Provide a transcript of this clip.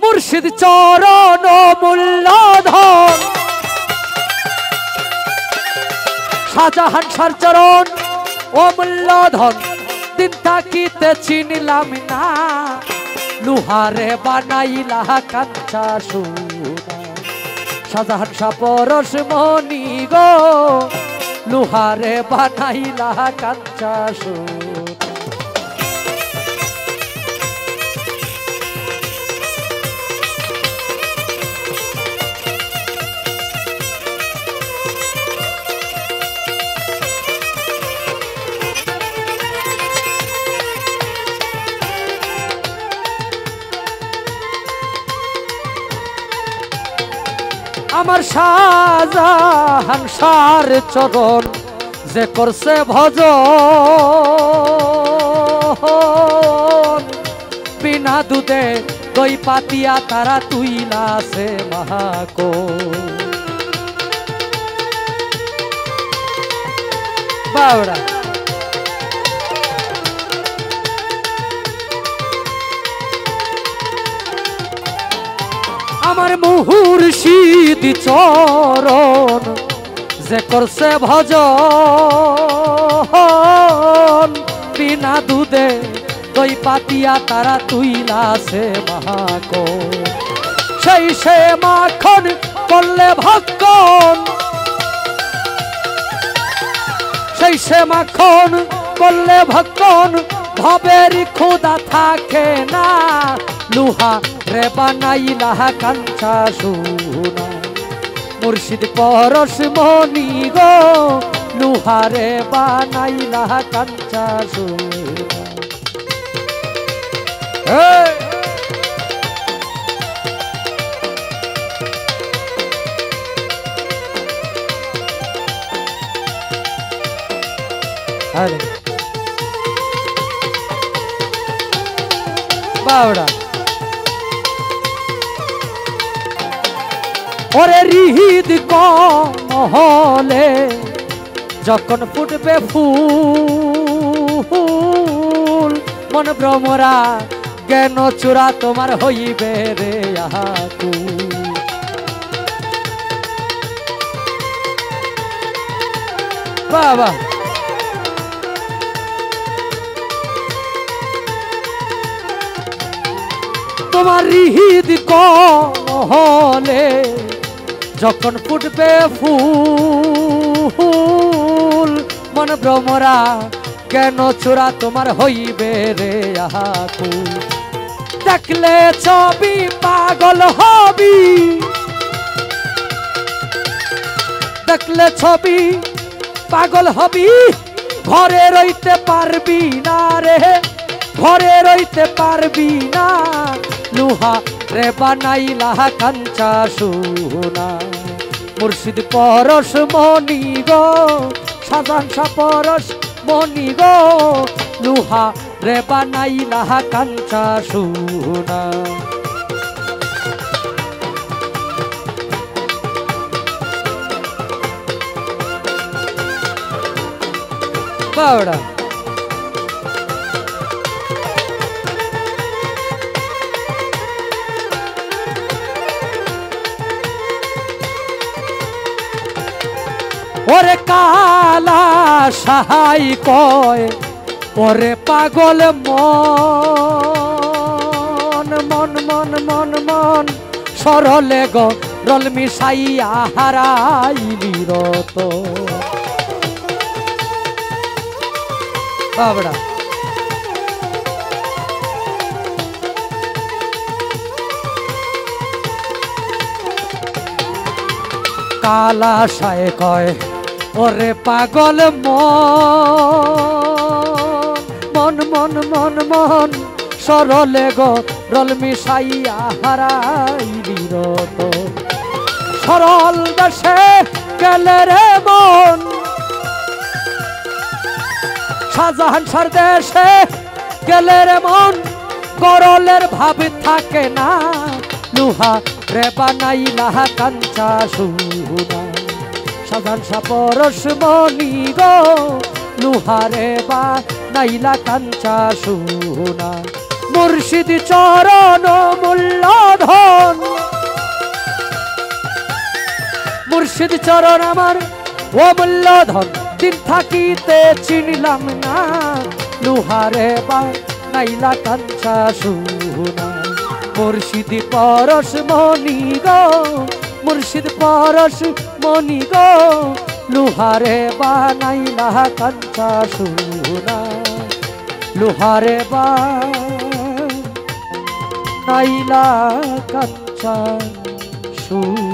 মুর্শিদ চরণ মূল্যধন শাহজাহান শাহর চরণ ও মূল্যধন দিন থাকিতে চিনিলাম না লুহারে বানাইলা কাঞ্চা সোনা শাহজাহান শাহ পরশমণি গো লুহারে বানাইলা কাঞ্চা সোনা আমার শাহজাহান শাহর চরণ যে করছে ভজন বিনা দুধে দই পাতিয়া তারা তুইলাছে মাহাকো বাউড়া আমার মুর্শিদ চরণ যে করছে ভজন বিনা দুধে দই পাতিয়া তারা তুইলাছে মাখো সেই সে মাখন করলে ভক্ষণ সেই সে মাখন করলে ভক্ষণ ভবের ক্ষুধা থাকে না লুহা রে বানাইলা কাঞ্চা সোনা মুর্শিদ পরশমণি গো লুহা রে বানাইলা কাঞ্চা সোনা আরে বাউড়া ওরে হৃদ কমলে যখন ফুটবে ফুল মন ভ্রমরা জ্ঞান চূড়া তোমার হইবে রে আহাকু বাবা তোমার হৃদ কমলে যখন ফুটবে ফুল মন ভ্রমরা কেন চূড়া তোমার হইবে রে আহাকু দেখলে ছবি পাগল হবি দেখলে ছবি পাগল হবি ঘরে রইতে পারবি না রে ঘরে রইতে পারবি না লুহা রে বানাইলা কাঞ্চা সোনা মুর্শিদ পরশমণি গো শাহজাহান শাহ পরশমণি গো লুহা রে বানাইলা কাঞ্চা সোনা বাউড়া ওরে কালা সাহাই কয় ওরে পাগল মন মন মন মন মন সরলে গো রল মিশাইয়া হারাইলি রত বাবড়া কালা সায় কয় ওরে পাগল মন মন মন মন সরলে গো রল মিশাইয়া হারাইলি রত সরল দেশে গেলে রে মন শাহজাহান শাহর দেশে গেলে রে মন গরলের ভাব থাকে না লুহা রে বানাইলা কাঞ্চা সোনা শাহজাহান শাহ পরশমণি গো লুহা রে বানাইলা কাঞ্চা সোনা মুর্শিদ চরণ মুর্শিদ চরণ আমার অমূল্য ধন দিন থাকিতে চিনিলাম না লুহারে বা নাইলা কাঞ্চা সোনা মুর্শিদ পরশ মনি গো মুর্শিদ পরশ মনি গো লুহারে বা নাইলা কাঞ্চা সোনা লুহারে বা নাইলা কাঞ্চা সোনা।